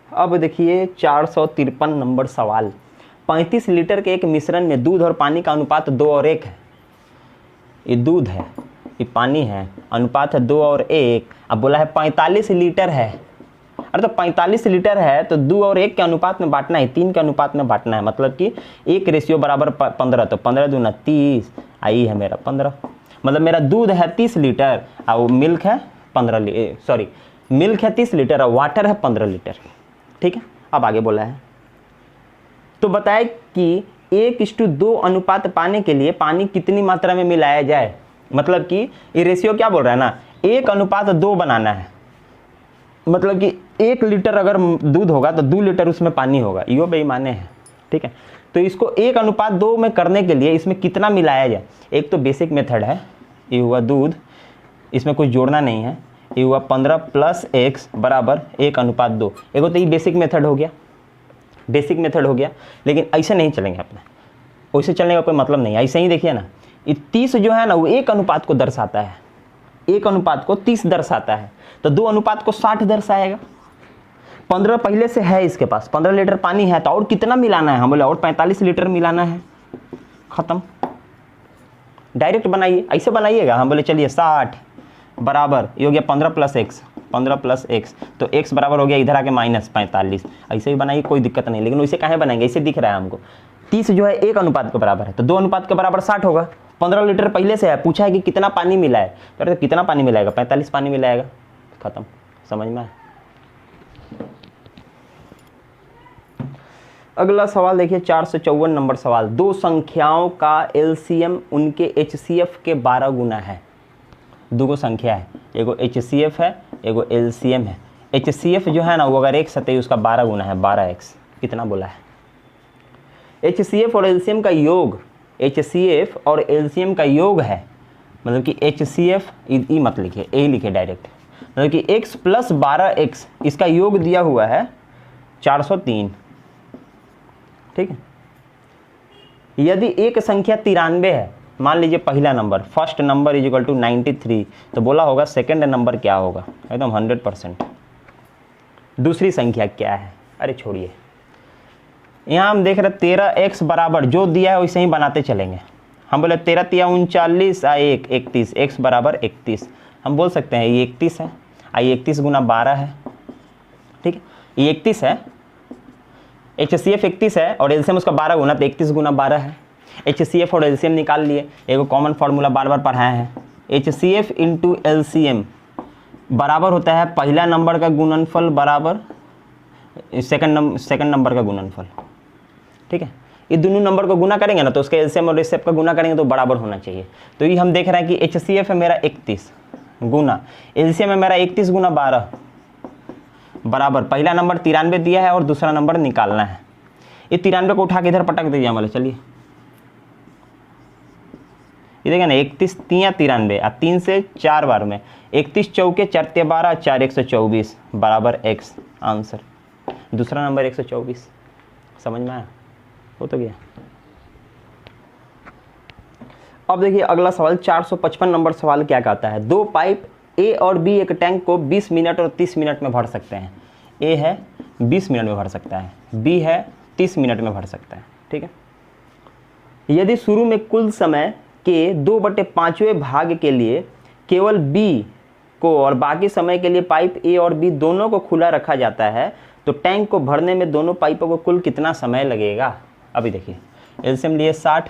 अब देखिए 453 नंबर सवाल। 35 लीटर के एक मिश्रण में दूध और पानी का अनुपात 2 और 1 है। ये दूध है, ये पानी है, अनुपात है 2 और 1। अब बोला है 45 लीटर है, अरे तो 45 लीटर है तो 2 और 1 के अनुपात में बांटना है, 3 के अनुपात में बांटना है, मतलब कि 1 रेशियो बराबर 15, तो 15 दूना 30, आई है मेरा 15। मतलब मेरा दूध है 30 लीटर और मिल्क है 15 लीटर, सॉरी मिल्क है 30 लीटर और वाटर है 15 लीटर, ठीक है। अब आगे बोला है, तो बताए कि 1:2 अनुपात पाने के लिए पानी कितनी मात्रा में मिलाया जाए। मतलब कि ये रेशियो क्या बोल रहा है ना, 1:2 बनाना है, मतलब कि 1 लीटर अगर दूध होगा तो 2 लीटर उसमें पानी होगा, यो बेईमाने हैं, ठीक है। तो इसको 1:2 में करने के लिए इसमें कितना मिलाया जाए। एक तो बेसिक मेथड है, ये हुआ दूध, इसमें कुछ जोड़ना नहीं है, ये हुआ 15 + x बराबर 1:2। एक तो ये बेसिक मेथड हो गया, बेसिक मेथड हो गया, लेकिन ऐसे नहीं चलेंगे अपना, वैसे चलने का कोई मतलब नहीं है। ऐसे ही देखिए ना, ये 30 जो है ना वो 1 अनुपात को दर्शाता है, 1 अनुपात को 30 दर्शाता है, तो 2 अनुपात को 60 दर्शाएगा। 15 पहले से है इसके पास, 15 लीटर पानी है, तो और कितना मिलाना है, हम बोले और 45 लीटर मिलाना है, खत्म। डायरेक्ट बनाइए, ऐसे बनाइएगा। हम बोले चलिए 60 बराबर ये हो गया 15 प्लस एक्स, 15 प्लस एक्स, तो x बराबर हो गया इधर आके -45। ऐसे ही बनाइए, कोई दिक्कत नहीं। लेकिन वैसे कहाँ बनाएंगे, ऐसे दिख रहा है हमको 30 जो है 1 अनुपात के बराबर है, तो 2 अनुपात के बराबर 60 होगा। 15 लीटर पहले से है, पूछा है कि कितना पानी मिला है, तो कितना पानी मिलाएगा, 45 पानी मिलाएगा, खत्म। समझ में आया? अगला सवाल देखिए 454 नंबर सवाल। दो संख्याओं का एलसीएम उनके HCF के 12 गुना है। दो संख्या है, एगो HCF है, एगो LCM है। HCF जो है ना वो अगर x है तो उसका 12 गुना है, 12x। कितना बोला है? HCF और LCM का योग, HCF और LCM का योग है, मतलब कि HCF ई मत लिखिए, ए लिखिए डायरेक्ट, मतलब कि x प्लस 12x इसका योग दिया हुआ है 403। ठीक है। यदि एक संख्या 93 है, मान लीजिए पहला number, first number is equal to 93, तो बोला होगा सेकंड नंबर क्या होगा, एकदम 100%। दूसरी संख्या क्या है? अरे छोड़िए, यहाँ हम देख रहे 13x बराबर जो दिया है वैसे ही बनाते चलेंगे। हम बोले 13 तिया 39 आ 1 31, x बराबर 31। हम बोल सकते हैं ये 31 है, आई 31 गुना 12 है। ठीक है, ये 31 है, HCF 31 है और LCM उसका 12 गुना, तो 31 गुना 12 है। HCF और LCM निकाल लिए, एक कॉमन फार्मूला बार बार पढ़ाए हैं। HCF इंटू LCM बराबर होता है पहला नंबर का गुणनफल बराबर सेकंड नंबर का गुणनफल। ठीक है, ये दोनों नंबर को गुना करेंगे ना तो उसका LCM और HCF का गुना करेंगे तो बराबर होना चाहिए। तो ये हम देख रहे हैं कि HCF है मेरा 31 गुना, LCM है मेरा 31 गुना 12 बराबर पहला नंबर 93 दिया है और दूसरा नंबर निकालना है। ये 93 को उठा के इधर पटक दीजिए हमारे, चलिए ये देखिए ना 31 तिया 93 और 3 से 4 बार में 31 चौके 4 ते 12 4 124 बराबर x। आंसर दूसरा नंबर 124। समझ में आया? हो तो गया। अब देखिए अगला सवाल 455 नंबर सवाल क्या कहता है? दो पाइप A और B एक टैंक को 20 मिनट और 30 मिनट में भर सकते हैं। A है 20 मिनट में भर सकता है, B है 30 मिनट में भर सकता है। ठीक है, यदि शुरू में कुल समय के 2/5वें भाग के लिए केवल B को और बाकी समय के लिए पाइप A और B दोनों को खुला रखा जाता है तो टैंक को भरने में दोनों पाइपों को कुल कितना समय लगेगा? अभी देखिए एलसीएम लिए 60,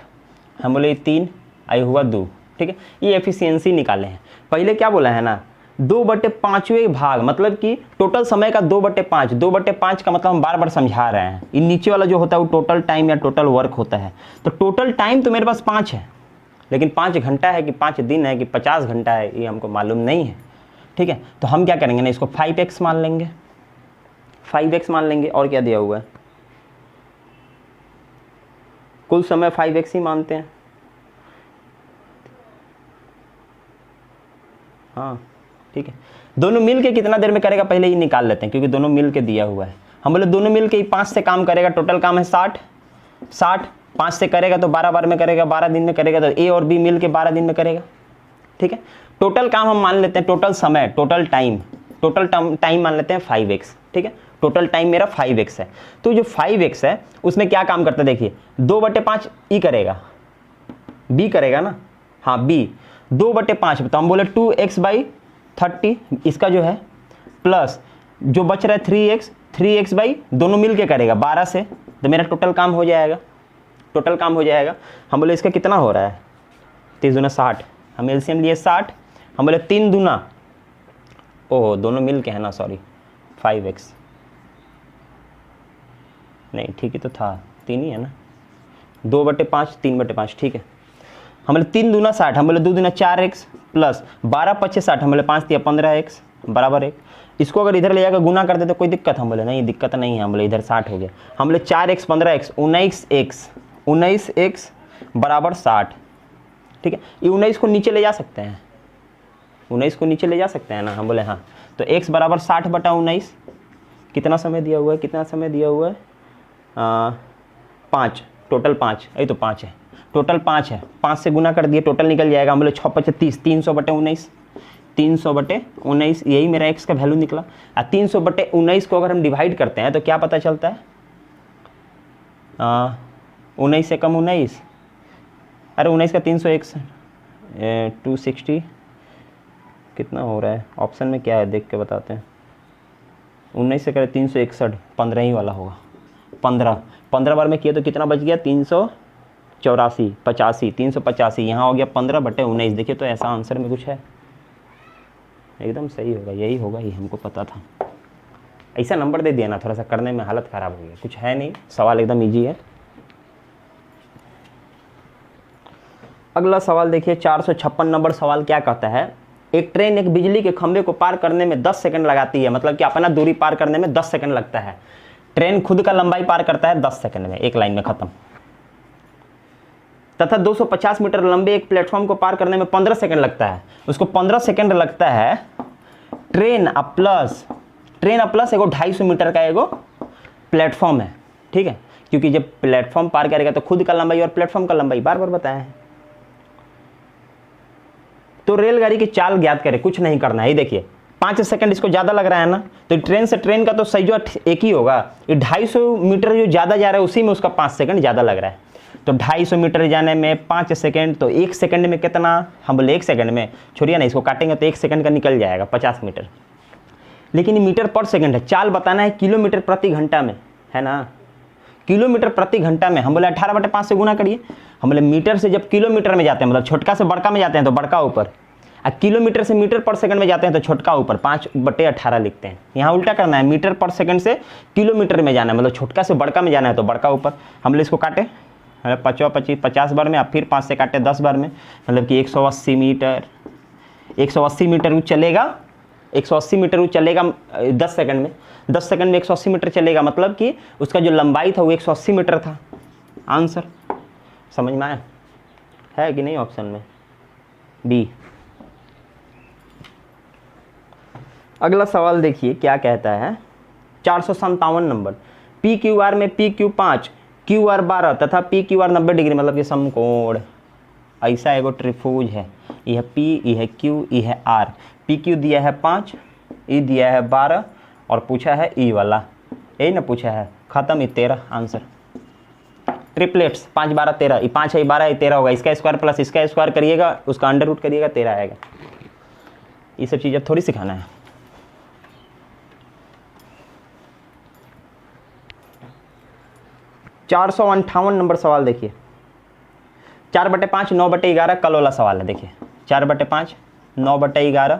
हम बोले 3 आई हुआ 2। ठीक है, ये एफिशिएंसी निकाले हैं। पहले क्या बोला है ना 2/5वें भाग, मतलब कि टोटल समय का 2/5। 2/5 का मतलब हम बार बार समझा रहे हैं, ये नीचे वाला जो होता है वो टोटल टाइम या टोटल वर्क होता है। तो टोटल टाइम तो मेरे पास 5 है, लेकिन 5 घंटा है कि 5 दिन है कि 50 घंटा है ये हमको मालूम नहीं है। ठीक है, तो हम क्या करेंगे ना, इसको 5x मान लेंगे, 5x मान लेंगे। और क्या दिया हुआ है? कुल समय 5x ही मानते हैं। हाँ ठीक है, दोनों मिल के कितना देर में करेगा पहले ही निकाल लेते हैं, क्योंकि दोनों मिल के दिया हुआ है। हम बोले दोनों मिल के 5 से काम करेगा, टोटल काम है 60। 5 से करेगा तो 12 बार में करेगा, 12 दिन में करेगा, तो A और B मिल के 12 दिन में करेगा। ठीक है, टोटल काम हम मान लेते हैं, टोटल समय, टोटल टाइम मान लेते हैं 5x। ठीक है, टोटल टाइम मेरा 5x है। तो जो 5x है उसमें क्या काम करता है देखिए, 2/5 ई करेगा, B करेगा ना, हाँ B 2/5, तो हम बोले 2x/30 इसका जो है, प्लस जो बच रहा है 3x दोनों मिल के करेगा 12 से, तो मेरा टोटल काम हो जाएगा। टोटल काम हो जाएगा। हम बोले इसका कितना हो रहा है, 3 दूना 60, हम एलसीएम लिए 60, हम बोले 3 दूना, ओह दोनों मिल के है ना, सॉरी 5x नहीं, ठीक ही तो था, 3 ही है ना, 2/5 3/5। ठीक है, हम बोले 3 दूना 60, हम बोले 2 दूना 4x प्लस 12 25 60, हम बोले 5 दिया 15x बराबर 1। इसको अगर इधर ले जाकर गुना कर दे तो कोई दिक्कत? हम बोले नहीं दिक्कत नहीं है, हम बोले इधर 60 हो गया। हम बोले 4x 15x 19x बराबर 60। ठीक है, ये 19 को नीचे ले जा सकते हैं, 19 को नीचे ले जा सकते हैं ना, हम बोले हाँ। तो x बराबर 60/19, कितना समय दिया हुआ है, कितना समय दिया हुआ है 5, टोटल 5, यही तो 5 है, टोटल 5 है, 5 से गुना कर दिए टोटल निकल जाएगा। हम बोले 6 5 30, 300/19, 300/19 यही मेरा x का वैल्यू निकला। 300/19 को अगर हम डिवाइड करते हैं तो क्या पता चलता है, 19 से कम 19, अरे 19 का 301, 260 कितना हो रहा है, ऑप्शन में क्या है देख के बताते हैं। 19 से करें 361, 15 ही वाला होगा। 15 बार में किया तो कितना बच गया, 384, 85, 385, यहाँ हो गया 15/19। देखिए तो ऐसा आंसर में कुछ है, एकदम सही होगा, यही होगा, ये हमको पता था। ऐसा नंबर दे दिया ना, थोड़ा सा करने में हालत ख़राब हो गया, कुछ है नहीं, सवाल एकदम ईजी है। अगला सवाल देखिए 456 नंबर सवाल क्या कहता है, एक ट्रेन एक बिजली के खंभे को पार करने में 10 सेकंड लगाती है, मतलब कि अपना दूरी पार करने में 10 सेकंड लगता है। ट्रेन खुद का लंबाई पार करता है 10 सेकंड में, एक लाइन में खत्म। तथा 250 मीटर लंबे एक प्लेटफॉर्म को पार करने में 15 सेकंड लगता है। उसको 15 सेकंड लगता है। ट्रेन प्लस एगो 250 मीटर का एगो प्लेटफॉर्म है, ठीक है, क्योंकि जब प्लेटफॉर्म पार करेगा तो खुद का लंबाई और प्लेटफॉर्म का लंबाई बार बार बताया है। तो रेलगाड़ी की चाल ज्ञात करें, कुछ नहीं करना है। ये देखिए 5 सेकंड इसको ज़्यादा लग रहा है ना, तो ट्रेन से ट्रेन का तो सही जो एक ही होगा। ये 250 मीटर जो ज़्यादा जा रहा है उसी में उसका 5 सेकंड ज़्यादा लग रहा है। तो 250 मीटर जाने में 5 सेकंड, तो 1 सेकंड में कितना, हम बोले 1 सेकंड में, छोड़िए ना, इसको काटेंगे तो 1 सेकंड का निकल जाएगा 50 मीटर। लेकिन ये मीटर पर सेकंड है, चाल बताना है किलोमीटर प्रति घंटा में, है ना, किलोमीटर प्रति घंटा में। हम बोले 18/5 से गुना करिए। हम बोले मीटर से जब किलोमीटर में जाते हैं, मतलब छोटका से बड़का में जाते हैं तो बड़का ऊपर, और किलोमीटर से मीटर पर सेकंड में जाते हैं तो छोटका ऊपर, 5/18 लिखते हैं। यहाँ उल्टा करना है, मीटर पर सेकंड से किलोमीटर में जाना है, मतलब छोटका से बड़का में जाना है तो बड़का ऊपर। हम लोग इसको काटे 50 बार में, अब फिर 5 से काटे 10 बार में, मतलब कि 180 मीटर, 180 मीटर वो चलेगा, 180 मीटर वो चलेगा 10 सेकंड में। 10 सेकंड में 180 मीटर चलेगा, मतलब कि उसका जो लंबाई था वो 180 मीटर था। आंसर समझ में आया है कि नहीं, ऑप्शन में बी। अगला सवाल देखिए क्या कहता है, 457 नंबर, पी क्यू आर में पी क्यू 5, क्यू आर 12 तथा पी क्यू आर 90 डिग्री, मतलब कि समकोण। ऐसा एगो त्रिभुज है, यह पी, यह क्यू, यह आर। पी क्यू दिया है 5, ई दिया है 12 और पूछा है ई वाला, यही ना पूछा है, खत्म। ये 13 आंसर। ट्रिपलेट्स 5 12 13, ये 5 है, 12 है, 13 होगा। इसका स्क्वायर प्लस इसका स्क्वायर करिएगा, उसका अंडर रूट करिएगा, 13 आएगा। ये सब चीज़ अब थोड़ी सिखाना है। चार 458 नंबर सवाल देखिए, 4/5 9/11 कल वाला सवाल है। देखिए 4/5 9/11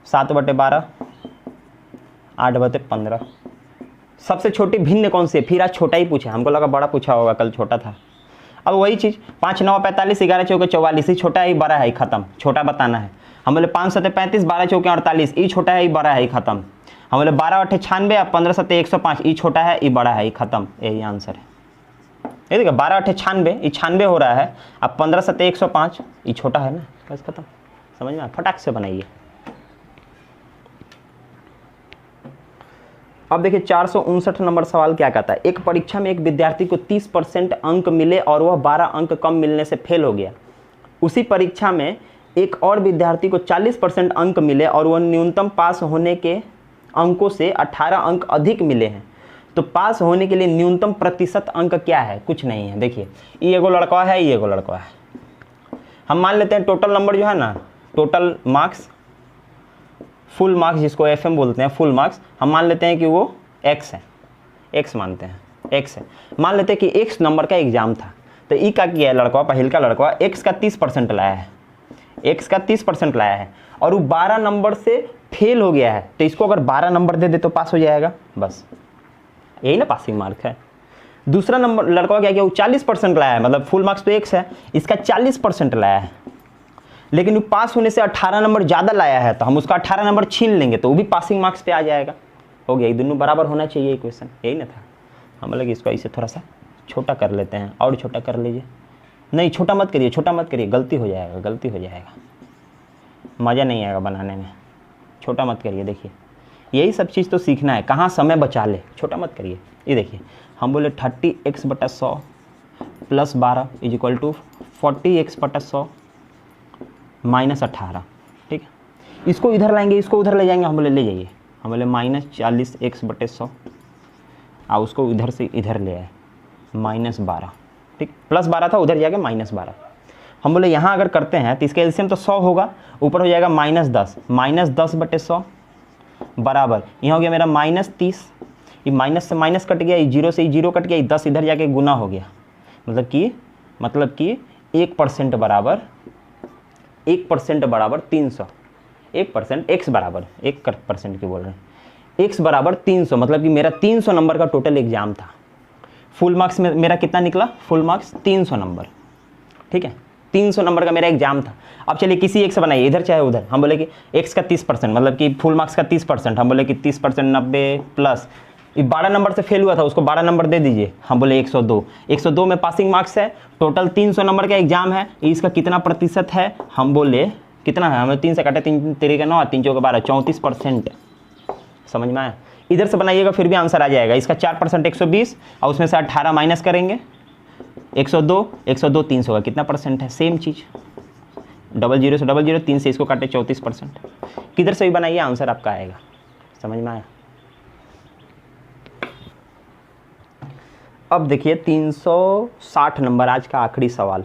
7/12 8/15। सबसे छोटी भिन्न कौन सी है? फिर आज छोटा ही पूछा, हमको लगा बड़ा पूछा होगा, कल छोटा था। अब वही चीज़ 5 9 45 11 चौके 44, ही छोटा है ही बड़ा है, खत्म। छोटा बताना है। हम बोले 5 7 35 12 चौके 48, ई छोटा है ही बड़ा है, खत्म। हम बोले 12 8 96 और 15 7 105, ई छोटा है ई बड़ा है, खत्म। यही आंसर है। ये देखिए 12 8 96, ई 96 हो रहा है, अब 15 7 105, ई छोटा है ना, बस खत्म। समझ में, फटाक से बनाइए। अब देखिए 459 नंबर सवाल क्या कहता है, एक परीक्षा में एक विद्यार्थी को 30% अंक मिले और वह 12 अंक कम मिलने से फेल हो गया। उसी परीक्षा में एक और विद्यार्थी को 40% अंक मिले और वह न्यूनतम पास होने के अंकों से 18 अंक अधिक मिले हैं। तो पास होने के लिए न्यूनतम प्रतिशत अंक क्या है? कुछ नहीं है। देखिए ये एगो लड़का है, ये एगो लड़का है। हम मान लेते हैं टोटल नंबर जो है ना, टोटल मार्क्स, फुल मार्क्स जिसको FM बोलते हैं, फुल मार्क्स, हम मान लेते हैं कि वो X है, X मानते हैं, X है। मान लेते हैं कि X नंबर का एग्जाम था, तो ई का किया है लड़का, पहल का लड़का X का 30% लाया है, X का 30% लाया है और वो 12 नंबर से फेल हो गया है। तो इसको अगर 12 नंबर दे दे तो पास हो जाएगा, बस यही ना पासिंग मार्क है। दूसरा नंबर लड़का क्या किया, वो 40% लाया है, मतलब फुल मार्क्स तो X है, इसका 40% लाया है, लेकिन वो पास होने से 18 नंबर ज़्यादा लाया है, तो हम उसका 18 नंबर छीन लेंगे तो वो भी पासिंग मार्क्स पे आ जाएगा। हो गया, ये दोनों बराबर होना चाहिए इक्वेशन, यही ना था। हम लगे इसको इसे थोड़ा सा छोटा कर लेते हैं, और छोटा कर लीजिए। नहीं छोटा मत करिए, छोटा मत करिए, गलती हो जाएगा, गलती हो जाएगा, मज़ा नहीं आएगा बनाने में। छोटा मत करिए। देखिए यही सब चीज़ तो सीखना है, कहाँ समय बचा ले, छोटा मत करिए। ये देखिए हम बोले 30x/100 + 12 = 40x/100 - 18, ठीक है। इसको इधर लाएंगे, इसको उधर ले जाएंगे, हम बोले ले जाइए, हम बोले -40x/100 और उसको इधर से इधर ले आए -12, ठीक। ठीक, +12 था, उधर जाके -12। हम बोले यहाँ अगर करते हैं तो इसका एलसीएम तो 100 होगा, ऊपर हो जाएगा -10, -10/100 बराबर, यहाँ हो गया मेरा -30, ये माइनस से माइनस कट गया, ये 0 से 0 कट गया, ये 10 इधर जाके गुना हो गया, मतलब कि 1% बराबर 300, 1% x बराबर 1% की बोल रहे हैं, x बराबर 300, मतलब कि मेरा 300 नंबर का टोटल एग्जाम था। फुल मार्क्स में मेरा कितना निकला? फुल मार्क्स 300 नंबर, ठीक है, 300 नंबर का मेरा एग्जाम था। अब चलिए किसी एक से बनाइए, इधर चाहे उधर। हम बोले कि x का 30%, मतलब कि फुल मार्क्स का 30%, हम बोले कि 30% 90 प्लस, ये 12 नंबर से फेल हुआ था, उसको 12 नंबर दे दीजिए। हम बोले 102 में पासिंग मार्क्स है, टोटल 300 नंबर का एग्जाम है, इसका कितना प्रतिशत है? हम बोले कितना है, हमें 3 से काटे, 3 3 का 9, 3 4 का 12, 34%। समझ में आया? इधर से बनाइएगा फिर भी आंसर आ जाएगा। इसका 4% 120 और उसमें से 18 माइनस करेंगे, 102 300 का कितना परसेंट है? सेम चीज़, 00 से 00, 3 से इसको काटे 34%। किधर से भी बनाइए आंसर आपका आएगा। समझ में आया? अब देखिए 360 नंबर, आज का आखिरी सवाल।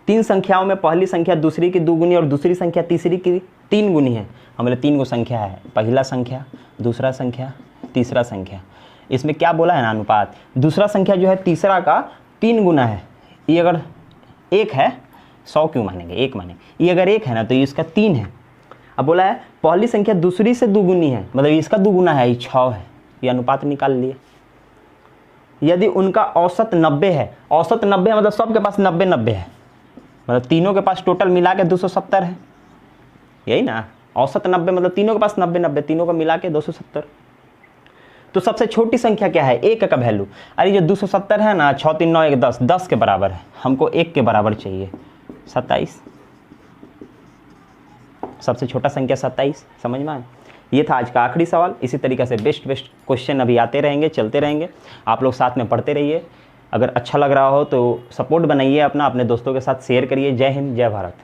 3 संख्याओं में पहली संख्या दूसरी की 2 गुनी और दूसरी संख्या तीसरी की 3 गुनी है। हमारे 3 गो संख्या है, पहला संख्या, दूसरा संख्या, तीसरा संख्या। इसमें क्या बोला है ना, अनुपात। दूसरा संख्या जो है तीसरा का 3 गुना है। ये अगर 1 है, 100 क्यों मानेंगे, 1 मानेंगे। ये अगर 1 है ना तो ये इसका 3 है। अब बोला है पहली संख्या दूसरी से 2 गुनी है, मतलब इसका 2 गुना है, ये 6 है। ये अनुपात निकाल लिए। यदि उनका औसत 90 है, औसत 90 है मतलब सबके पास 90 है, मतलब तीनों के पास टोटल मिला के 270 है, यही ना। औसत 90 मतलब तीनों के पास 90, तीनों को मिला के 270। तो सबसे छोटी संख्या क्या है? 1 का वैल्यू। अरे जो 270 है ना, 6 3 9 1 10, 10 के बराबर है, हमको 1 के बराबर चाहिए, 27। सबसे छोटा संख्या 27। समझ में आए? ये था आज का आखिरी सवाल। इसी तरीके से बेस्ट क्वेश्चन अभी आते रहेंगे, चलते रहेंगे। आप लोग साथ में पढ़ते रहिए। अगर अच्छा लग रहा हो तो सपोर्ट बनाइए अपना, अपने दोस्तों के साथ शेयर करिए। जय हिंद, जय भारत।